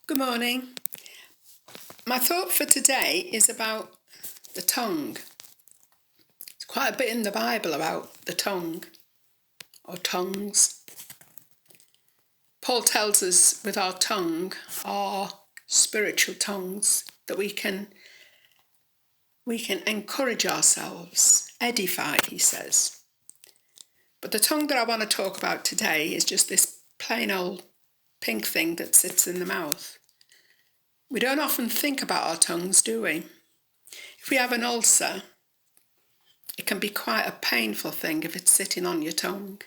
Good morning. My thought for today is about the tongue. There's quite a bit in the Bible about the tongue or tongues. Paul tells us with our tongue, our spiritual tongues, that we can encourage ourselves, edify, he says. But the tongue that I want to talk about today is just this plain old pink thing that sits in the mouth. We don't often think about our tongues, do we? If we have an ulcer, it can be quite a painful thing if it's sitting on your tongue.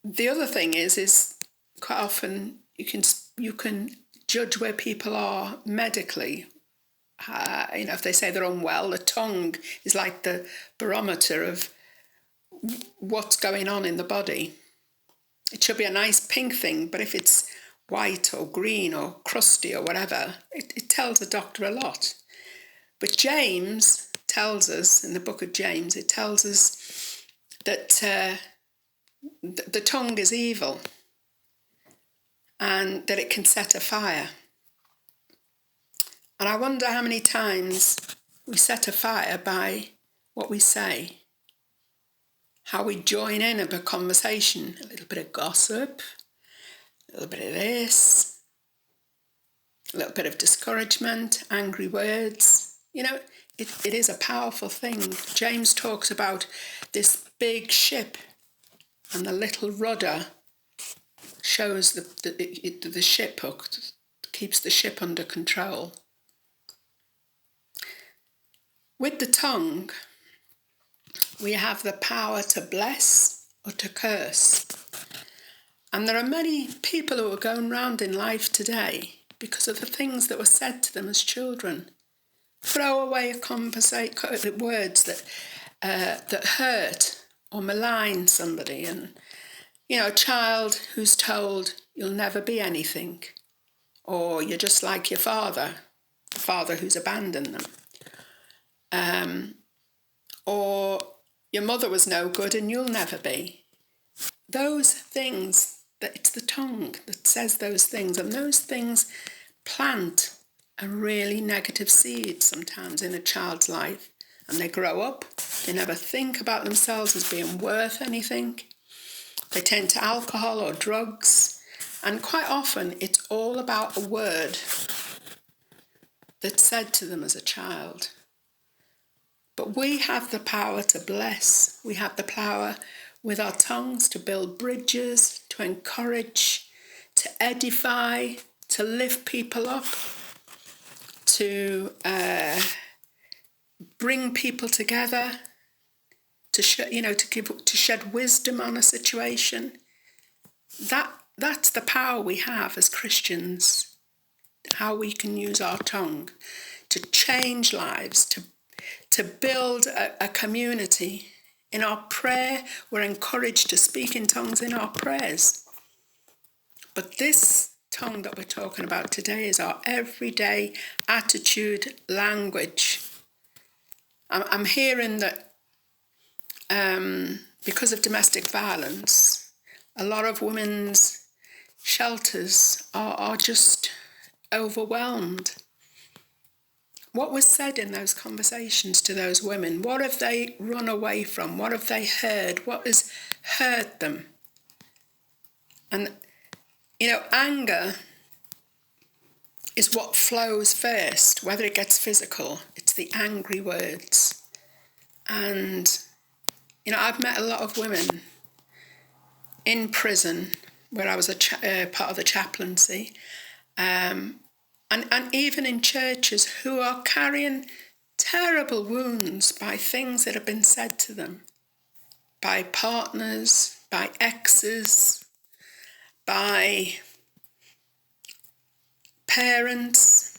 The other thing is quite often you can judge where people are medically. If they say they're unwell, the tongue is like the barometer of what's going on in the body. It should be a nice pink thing, but if it's white or green or crusty or whatever, it tells the doctor a lot. But James tells us, in the book of James, it tells us that the tongue is evil and that it can set a fire. And I wonder how many times we set a fire by what we say, how we join in a conversation, a little bit of gossip, a little bit of this, a little bit of discouragement, angry words. It is a powerful thing. James talks about this big ship and the little rudder shows the ship hooked, keeps the ship under control. With the tongue, we have the power to bless or to curse. And there are many people who are going round in life today because of the things that were said to them as children. Throw away words that hurt or malign somebody. And, a child who's told you'll never be anything, or you're just like your father, the father who's abandoned them. Or your mother was no good and you'll never be. Those things, it's the tongue that says those things, and those things plant a really negative seed sometimes in a child's life, and they grow up, they never think about themselves as being worth anything. They tend to alcohol or drugs, and quite often it's all about a word that's said to them as a child. But we have the power to bless. We have the power with our tongues to build bridges, to encourage, to edify, to lift people up, to bring people together, to shed wisdom on a situation. That's the power we have as Christians. How we can use our tongue to change lives, to build a community. In our prayer, we're encouraged to speak in tongues in our prayers. But this tongue that we're talking about today is our everyday attitude, language. I'm hearing that because of domestic violence, a lot of women's shelters are just overwhelmed. What was said in those conversations to those women? What have they run away from? What have they heard? What has hurt them? And, anger is what flows first, whether it gets physical. It's the angry words. And, I've met a lot of women in prison where I was part of the chaplaincy, and even in churches who are carrying terrible wounds by things that have been said to them, by partners, by exes, by parents,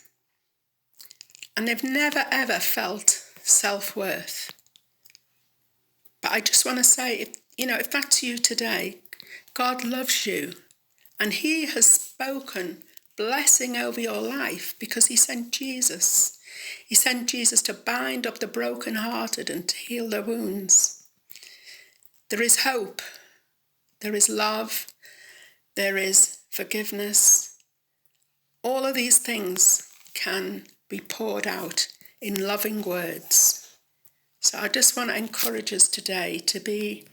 and they've never ever felt self-worth. But I just want to say, if that's you today, God loves you, and he has spoken blessing over your life because he sent Jesus. He sent Jesus to bind up the brokenhearted and to heal their wounds. There is hope. There is love. There is forgiveness. All of these things can be poured out in loving words. So I just want to encourage us today to be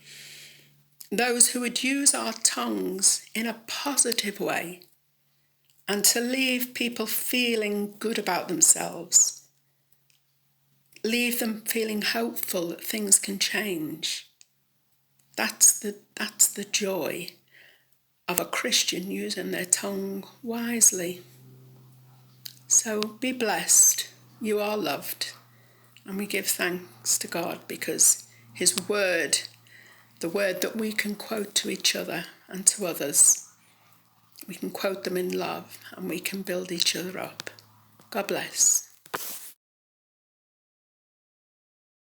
those who would use our tongues in a positive way and to leave people feeling good about themselves. Leave them feeling hopeful that things can change. That's the joy of a Christian using their tongue wisely. So be blessed. You are loved. And we give thanks to God because his word, the word that we can quote to each other and to others, we can quote them in love and we can build each other up. God bless.